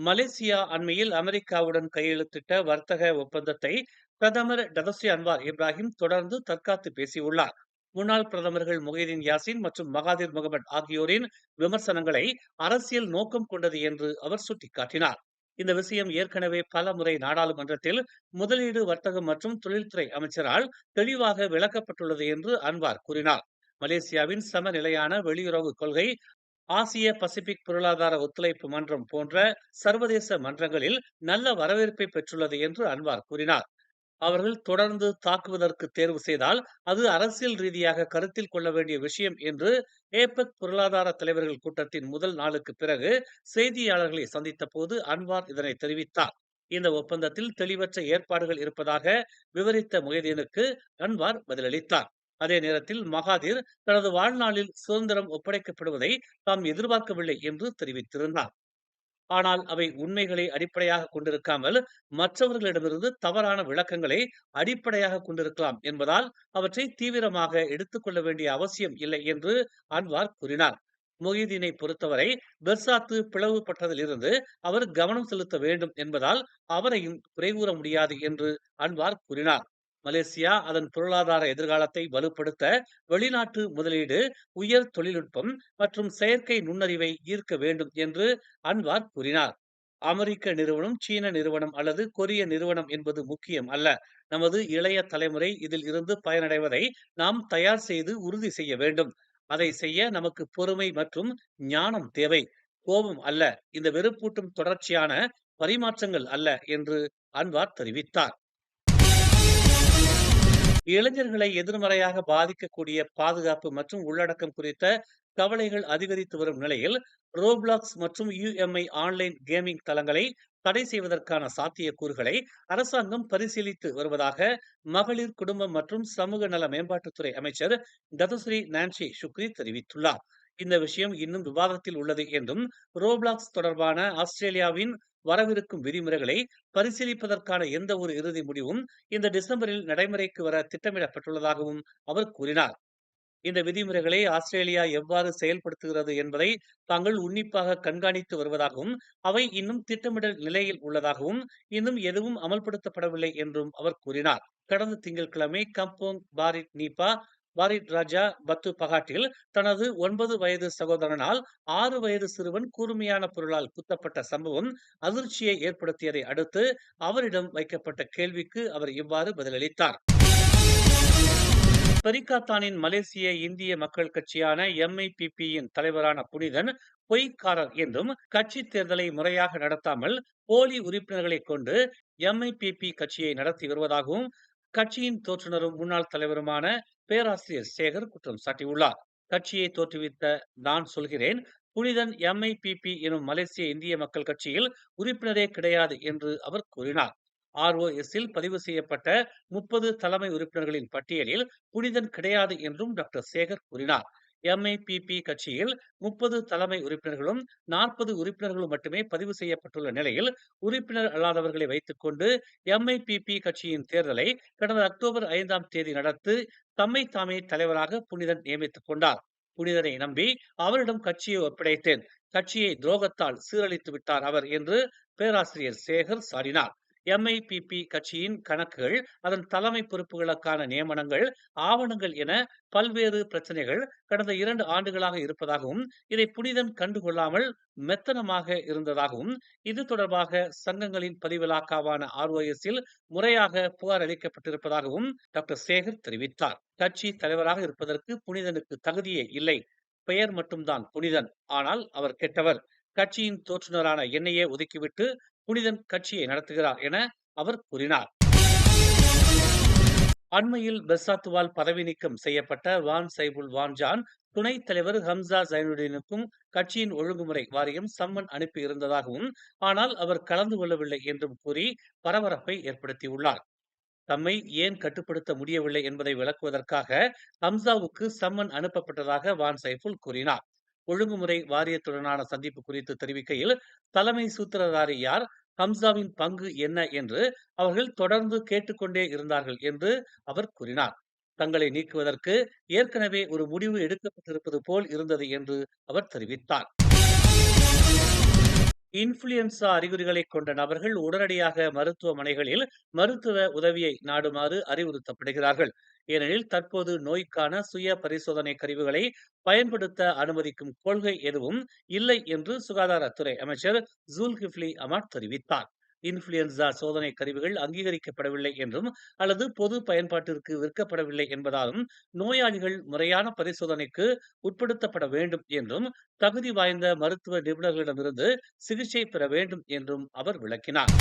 Malaysia அண்மையில் அமெரிக்காவுடன் கையெழுத்திட்ட வர்த்தக ஒப்பந்தத்தை பிரதமர் டதஸ்ரீ அன்வார் இப்ராஹிம் தொடர்ந்து தற்காத்து பேசியுள்ளார். முன்னாள் பிரதமர்கள் முகைதீன் யாசின் மற்றும் மகாதிர் முகமது ஆகியோரின் விமர்சனங்களை அரசியல் நோக்கம் கொண்டது என்று அவர் சுட்டிக்காட்டினார். இந்த விஷயம் ஏற்கனவே பல முறை நாடாளுமன்றத்தில் முதலீடு, வர்த்தகம் மற்றும் தொழில்துறை அமைச்சரால் தெளிவாக விளக்கப்பட்டுள்ளது என்று அன்வார் கூறினார். மலேசியாவின் சமநிலையான வெளியுறவு கொள்கை, ஆசிய பசிபிக் பொருளாதார ஒத்துழைப்பு மன்றம் போன்ற சர்வதேச மன்றங்களில் நல்ல வரவேற்பை பெற்றுள்ளது என்று அன்வார் கூறினார். அவர்கள் தொடர்ந்து தாக்குவதற்கு தேர்வு செய்தால் அது அரசியல் ரீதியாக கருத்தில் கொள்ள வேண்டிய விஷயம் என்று ஏபெக் பொருளாதார தலைவர்கள் கூட்டத்தின் முதல் நாளுக்கு பிறகு செய்தியாளர்களை சந்தித்த போது அன்வார் இதனை தெரிவித்தார். இந்த ஒப்பந்தத்தில் தெளிவற்ற ஏற்பாடுகள் இருப்பதாக விவரித்த முகைதீனுக்கு அன்வார் பதிலளித்தார். அதே நேரத்தில் மகாதிர் தனது வாழ்நாளில் சுதந்திரம் ஒப்படைக்கப்படுவதை தாம் எதிர்பார்க்கவில்லை என்று தெரிவித்திருந்தார். ஆனால் அவை உண்மைகளை அடிப்படையாக கொண்டிருக்காமல் மற்றவர்களிடமிருந்து தவறான விளக்கங்களை அடிப்படையாக கொண்டிருக்கலாம் என்பதால் அவற்றை தீவிரமாக எடுத்துக்கொள்ள வேண்டிய அவசியம் இல்லை என்று அன்வார் கூறினார். மொஹிதீனை பொறுத்தவரை பெர்சாத்து பிளவுபட்டதிலிருந்து அவர் கவனம் செலுத்த வேண்டும் என்பதால் அவரையும் குறை கூற முடியாது என்று அன்வார் கூறினார். மலேசியா அதன் பொருளாதார எதிர்காலத்தை வலுப்படுத்த வெளிநாட்டு முதலீடு, உயர் தொழில்நுட்பம் மற்றும் செயற்கை நுண்ணறிவை ஈர்க்க வேண்டும் என்று அன்வார் கூறினார். அமெரிக்க நிறுவனம், சீன நிறுவனம் அல்லது கொரிய நிறுவனம் என்பது முக்கியம் அல்ல. நமது இளைய தலைமுறை இதில் இருந்து பயனடைவதை நாம் தயார் செய்து உறுதி செய்ய வேண்டும். அதை செய்ய நமக்கு பொறுமை மற்றும் ஞானம் தேவை. கோபம் அல்ல. இந்த வெறுப்பூட்டும் தொடர்ச்சியான பரிமாற்றங்கள் அல்ல என்று அன்வார் தெரிவித்தார். இளைஞர்களை எதிர்மறையாக பாதிக்கக்கூடிய பாதுகாப்பு மற்றும் உள்ளடக்கம் குறித்த கவலைகள் அதிகரித்து வரும் நிலையில் ரோப்ளாக்ஸ் மற்றும் யுஎம்ஐ ஆன்லைன் கேமிங் தளங்களை தடை செய்வதற்கான சாத்தியக்கூறுகளை அரசாங்கம் பரிசீலித்து வருவதாக மகளிர், குடும்பம் மற்றும் சமூக நல மேம்பாட்டுத்துறை அமைச்சர் டதுஸ்ரீ நான்சி ஷுக்ரி தெரிவித்துள்ளார். இந்த விஷயம் இன்னும் விவாதத்தில் உள்ளது என்றும், ரோப்ளாக்ஸ் தொடர்பான ஆஸ்திரேலியாவின் வரவிருக்கும் விதிமுறைகளை பரிசீலிப்பதற்கான எந்த ஒரு இறுதி முடிவும் இந்த டிசம்பரில் நடைமுறைக்கு வர திட்டமிடப்பட்டுள்ளதாகவும் அவர் கூறினார். இந்த விதிமுறைகளை ஆஸ்திரேலியா எவ்வாறு செயல்படுத்துகிறது என்பதை தாங்கள் உன்னிப்பாக கண்காணித்து வருவதாகவும், அவை இன்னும் திட்டமிடல் நிலையில் உள்ளதாகவும், இன்னும் எதுவும் அமல்படுத்தப்படவில்லை என்றும் அவர் கூறினார். கடந்த திங்கட்கிழமை கம்போங் பாரிட் நீபா பாரிட் ராஜா பத்து பகாட்டில் தனது 9 வயது சகோதரனால் 6 வயது சிறுவன் கூர்மையான பொருளால் குத்தப்பட்ட சம்பவம் அதிர்ச்சியை ஏற்படுத்தியதை அடுத்து அவரிடம் வைக்கப்பட்ட கேள்விக்கு அவர் இவ்வாறு பதிலளித்தார். பெரிக்காத்தானின் மலேசிய இந்திய மக்கள் கட்சியான எம்ஐபிபியின் தலைவரான புனிதன் பொய்க்காரர் என்றும், கட்சி தேர்தலை முறையாக நடத்தாமல் போலி உறுப்பினர்களை கொண்டு எம்ஐபிபி கட்சியை நடத்தி வருவதாகவும் கட்சியின் தோற்றுநரும் முன்னாள் தலைவருமான பேராசிரியர் சேகர் குற்றம் சாட்டியுள்ளார். கட்சியை தோற்றுவித்த நான் சொல்கிறேன், புனிதன் எம்ஐபிபி எனும் மலேசிய இந்திய மக்கள் கட்சியில் உறுப்பினரே கிடையாது என்று அவர் கூறினார். ஆர்ஓஎஸ்ஸில் பதிவு செய்யப்பட்ட 30 தலைமை உறுப்பினர்களின் பட்டியலில் புனிதன் கிடையாது என்றும் டாக்டர் சேகர் கூறினார். எம்ஐபிபி கட்சியில் 30 தலைமை உறுப்பினர்களும் 40 உறுப்பினர்களும் மட்டுமே பதிவு செய்யப்பட்டுள்ள நிலையில் உறுப்பினர் அல்லாதவர்களை வைத்துக் கொண்டு எம்ஐபிபி கட்சியின் தேர்தலை கடந்த அக்டோபர் 5ஆம் தேதி நடத்தி தம்மை தாமே தலைவராக புனிதன் நியமித்துக் கொண்டார். புனிதனை நம்பி அவரிடம் கட்சியை ஒப்படைத்தேன். கட்சியை துரோகத்தால் சீரழித்து விட்டார் அவர் என்று பேராசிரியர் சேகர் சாடினார். எம்ஐபிபி கட்சியின் கணக்குகள், அதன் தலைமை பொறுப்புகளுக்கான நியமனங்கள், ஆவணங்கள் என பல்வேறு பிரச்சனைகள் கடந்த 2 ஆண்டுகளாக இருப்பதாகவும், இதை புனிதன் கண்டுகொள்ளாமல் மெத்தனமாக இருந்ததாகவும், இது தொடர்பாக சங்கங்களின் பதிவிலாக்காவான ஆர்ஓஎஸ்ஸில் முறையாக புகார் அளிக்கப்பட்டிருப்பதாகவும் டாக்டர் சேகர் தெரிவித்தார். கட்சி தலைவராக இருப்பதற்கு புனிதனுக்கு தகுதியே இல்லை. பெயர் மட்டும்தான் புனிதன். ஆனால் அவர் கெட்டவர். கட்சியின் தோற்றுநரான என்னையே ஒதுக்கிவிட்டு புனிதன் கட்சியை நடத்துகிறார் என அவர் கூறினார். அண்மையில் பெர்சாத்துவால் பதவி நீக்கம் செய்யப்பட்ட வான் சைபுல் வான்ஜான் துணைத் தலைவர் ஹம்சா ஜைனுடீனுக்கும் கட்சியின் ஒழுங்குமுறை வாரியம் சம்மன் அனுப்பி இருந்ததாகவும், ஆனால் அவர் கலந்து கொள்ளவில்லை என்றும் கூறி பரபரப்பை ஏற்படுத்தியுள்ளார். தம்மை ஏன் கட்டுப்படுத்த முடியவில்லை என்பதை விளக்குவதற்காக ஹம்சாவுக்கு சம்மன் அனுப்பப்பட்டதாக வான் சைபுல் கூறினார். ஒழுங்குமுறை வாரியத்துடனான சந்திப்பு குறித்து தெரிவிக்கையில், தலைமை சூத்திரதாரி யார், ஹம்சாவின் பங்கு என்ன என்று அவர்கள் தொடர்ந்து கேட்டுக்கொண்டே இருந்தார்கள் என்று அவர் கூறினார். தங்களை நீக்குவதற்கு ஏற்கனவே ஒரு முடிவு எடுக்கப்பட்டிருப்பது போல் இருந்தது என்று அவர் தெரிவித்தார். இன்ஃபுளுயன்சா அறிகுறிகளை கொண்ட நபர்கள் உடனடியாக மருத்துவமனைகளில் மருத்துவ உதவியை நாடுமாறு அறிவுறுத்தப்படுகிறார்கள். ஏனெனில் தற்போது நோய்க்கான சுய பரிசோதனை கருவிகளை பயன்படுத்த அனுமதிக்கும் கொள்கை எதுவும் இல்லை என்று சுகாதாரத்துறை அமைச்சர் ஜூல்கிஃப்லி அமாட் தெரிவித்தார். இன்ஃபுளுயன்சா சோதனை கருவிகள் அங்கீகரிக்கப்படவில்லை என்றும் அல்லது பொது பயன்பாட்டிற்கு விற்கப்படவில்லை என்பதாலும் நோயாளிகள் முறையான பரிசோதனைக்கு உட்படுத்தப்பட வேண்டும் என்றும் தகுதி வாய்ந்த மருத்துவ நிபுணர்களிடமிருந்து சிகிச்சை பெற வேண்டும் என்றும் அவர் விளக்கினார்.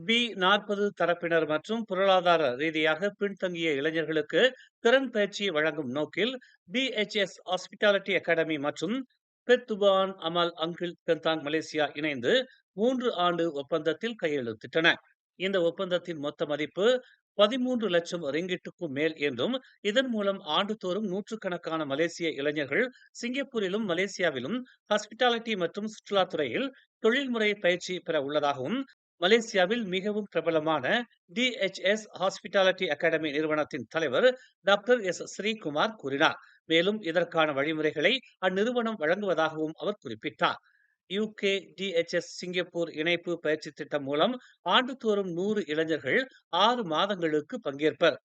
B40 தரப்பினர் மற்றும் பொருளாதார ரீதியாக பின்தங்கிய இளைஞர்களுக்கு திறன் பயிற்சி வழங்கும் நோக்கில் BHS ஹாஸ்பிட்டாலிட்டி அகாடமி மற்றும் பெத்துபான் அமல் அங்கிள் கந்தாங் மலேசியா இணைந்து 3 ஆண்டு ஒப்பந்தத்தில் கையெழுத்திட்டன. இந்த ஒப்பந்தத்தின் மொத்த மதிப்பு 13 லட்சம் ரிங்கிட்டுக்கும் மேல் என்றும் இதன் மூலம் ஆண்டுதோறும் நூற்றுக்கணக்கான மலேசிய இளைஞர்கள் சிங்கப்பூரிலும் மலேசியாவிலும் ஹாஸ்பிட்டாலிட்டி மற்றும் சுற்றுலாத்துறையில் தொழில்முறை பயிற்சி பெற உள்ளதாகவும் மலேசியாவில் மிகவும் பிரபலமான டிஎச்எஸ் ஹாஸ்பிட்டாலிட்டி அகாடமி நிறுவனத்தின் தலைவர் டாக்டர் ஸ்ரீகுமார் கூறினார். மேலும் இதற்கான வழிமுறைகளை அந்நிறுவனம் வழங்குவதாகவும் அவர் குறிப்பிட்டார். யுகே டிஎச்எஸ் சிங்கப்பூர் இணைப்பு பயிற்சி திட்டம் மூலம் ஆண்டுதோறும் 100 இளைஞர்கள் 6 மாதங்களுக்கு பங்கேற்பர்.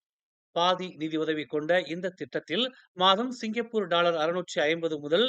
பாதி நிதியுதவி கொண்ட இந்த திட்டத்தில் மாதம் சிங்கப்பூர் டாலர் 650 முதல்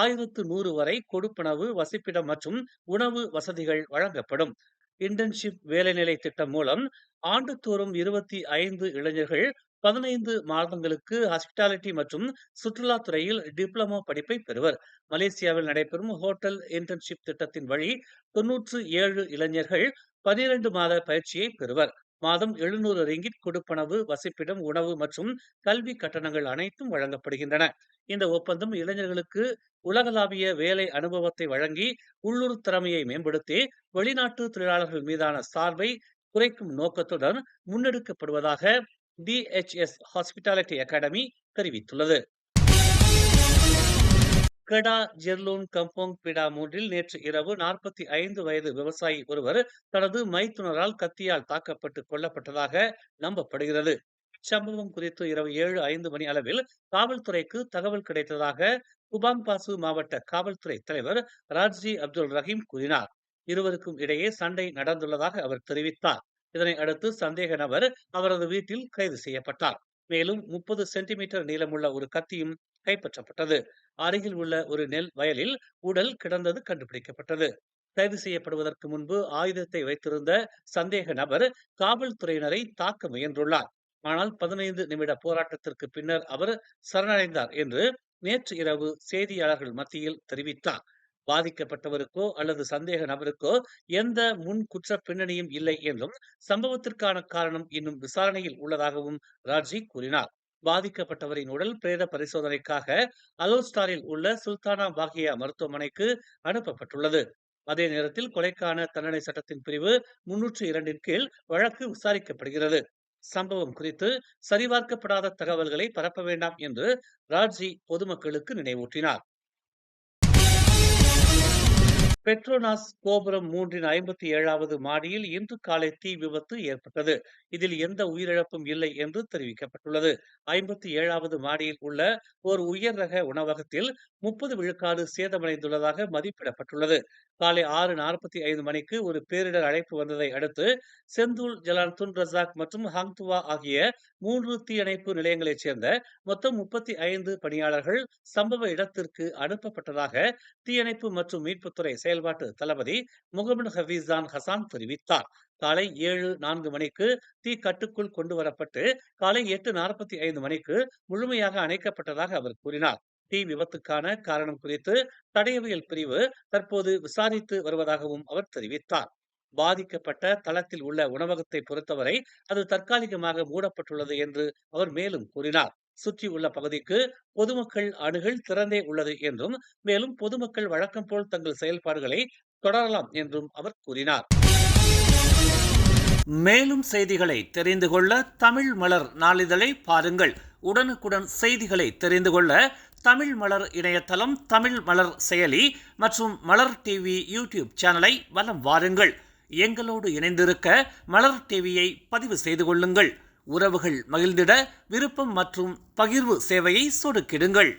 1100 வரை கொடுப்பனவு, வசிப்பிடம் மற்றும் உணவு வசதிகள் வழங்கப்படும். இன்டர்ன்ஷிப் வேலைநிலை திட்டம் மூலம் ஆண்டுதோறும் 25 இளைஞர்கள் 15 மாதங்களுக்கு ஹாஸ்பிட்டாலிட்டி மற்றும் சுற்றுலாத்துறையில் டிப்ளமோ படிப்பை பெறுவர். மலேசியாவில் நடைபெறும் ஹோட்டல் இன்டர்ன்ஷிப் திட்டத்தின் வழி 97 இளைஞர்கள் 12 மாத பயிற்சியை பெறுவர். மாதம் 700 ரிங்கிட் கொடுப்பனவு, வசிப்பிடம், உணவு மற்றும் கல்வி கட்டணங்கள் அனைத்தும் வழங்கப்படுகின்றன. இந்த ஒப்பந்தம் இளைஞர்களுக்கு உலகளாவிய வேலை அனுபவத்தை வழங்கி உள்ளூர் திறமையை மேம்படுத்தி வெளிநாட்டு தொழிலாளர்கள் மீதான சார்பை குறைக்கும் நோக்கத்துடன் முன்னெடுக்கப்படுவதாக டிஎச்எஸ் ஹாஸ்பிட்டாலிட்டி அகாடமி தெரிவித்துள்ளது. கெடா ஜெர்லூன் கம்போங் பிடா 3 நேற்று இரவு 45 வயது விவசாயி ஒருவர் தனது மைத்துனரால் கத்தியால் தாக்கப்பட்டு கொல்லப்பட்டதாக நம்பப்படுகிறது. சம்பவம் குறித்து இரவு 7:05 மணி அளவில் காவல்துறைக்கு தகவல் கிடைத்ததாக குபாங் பாசு மாவட்ட காவல்துறை தலைவர் ராஜ்ரி அப்துல் ரஹீம் கூறினார். இருவருக்கும் இடையே சண்டை நடந்துள்ளதாக அவர் தெரிவித்தார். இதனை அடுத்து சந்தேக நபர் அவரது வீட்டில் கைது செய்யப்பட்டார். மேலும் 30 சென்டிமீட்டர் நீளமுள்ள ஒரு கத்தியும் கைப்பற்றப்பட்டது. அருகில் உள்ள ஒரு நெல் வயலில் உடல் கிடந்தது கண்டுபிடிக்கப்பட்டது. கைது செய்யப்படுவதற்கு முன்பு ஆயுதத்தை வைத்திருந்த சந்தேக நபர் காவல்துறையினரை தாக்க முயன்றுள்ளார். ஆனால் 15 நிமிட போராட்டத்திற்கு பின்னர் அவர் சரணடைந்தார் என்று நேற்று இரவு செய்தியாளர்கள் மத்தியில் தெரிவித்தார். பாதிக்கப்பட்டவருக்கோ அல்லது சந்தேக நபருக்கோ எந்த முன் குற்ற பின்னணியும் இல்லை என்றும் சம்பவத்திற்கான காரணம் இன்னும் விசாரணையில் உள்ளதாகவும் ராஜி கூறினார். பாதிக்கப்பட்டவரின் உடல் பிரேத பரிசோதனைக்காக அலோஸ்டாரில் உள்ள சுல்தானா பாகியா மருத்துவமனைக்கு அனுப்பப்பட்டுள்ளது. அதே நேரத்தில் கொலைக்கான தண்டனை சட்டத்தின் பிரிவு 302 கீழ் வழக்கு விசாரிக்கப்படுகிறது. சம்பவம் குறித்து சரிபார்க்கப்படாத தகவல்களை பரப்ப வேண்டாம் என்று ராஜி பொதுமக்களுக்கு நினைவூட்டினார். பெட்ரோனாஸ் கோபுரம் 3 57வது மாடியில் இன்று காலை தீ விபத்து ஏற்பட்டது. இதில் எந்த உயிரிழப்பும் இல்லை என்று தெரிவிக்கப்பட்டுள்ளது. 57வது மாடியில் உள்ள ஒரு உயர் ரக உணவகத்தில் 30 விழுக்காடு சேதமடைந்துள்ளதாக மதிப்பிடப்பட்டுள்ளது. காலை 6:45 மணிக்கு ஒரு பேரிடர் அழைப்பு வந்ததை அடுத்து செந்தூல், ஜலான் துன் ரசாக் மற்றும் ஹாங்துவா ஆகிய 3 தீயணைப்பு நிலையங்களைச் சேர்ந்த மொத்தம் 35 பணியாளர்கள் சம்பவ இடத்திற்கு அனுப்பப்பட்டதாக தீயணைப்பு மற்றும் மீட்புத்துறை செயல்பாட்டு தளபதி முகமது ஹபீசான் ஹசான் தெரிவித்தார். காலை 7:04 மணிக்கு தீ கட்டுக்குள் கொண்டு வரப்பட்டு காலை 8:45 மணிக்கு முழுமையாக அணைக்கப்பட்டதாக அவர் கூறினார். தீ விபத்துக்கான காரணம் குறித்து தடயவியல் பிரிவு தற்போது விசாரித்து வருவதாகவும் அவர் தெரிவித்தார். பாதிக்கப்பட்ட தளத்தில் உள்ள உணவகத்தை பொறுத்தவரை அது தற்காலிகமாக மூடப்பட்டுள்ளது என்று அவர் மேலும் கூறினார். சுற்றியுள்ள பகுதிக்கு பொதுமக்கள் அணுகல் திறந்தே உள்ளது என்றும் மேலும் பொதுமக்கள் வழக்கம் போல் தங்கள் செயல்பாடுகளை தொடரலாம் என்றும் அவர் கூறினார். மேலும் செய்திகளை தெரிந்து கொள்ள தமிழ் மலர் நாளிதழை பாருங்கள். உடனுக்குடன் செய்திகளை தெரிந்து கொள்ள தமிழ் மலர் இணையதளம், தமிழ் மலர் செயலி மற்றும் மலர் டிவி யூடியூப் சேனலை வலம் வாருங்கள். எங்களோடு இணைந்திருக்க மலர் டிவியை பதிவு செய்து கொள்ளுங்கள். உறவுகள் மகிழ்ந்திட விருப்பம் மற்றும் பகிர்வு சேவையை சொடுக்கிடுங்கள்.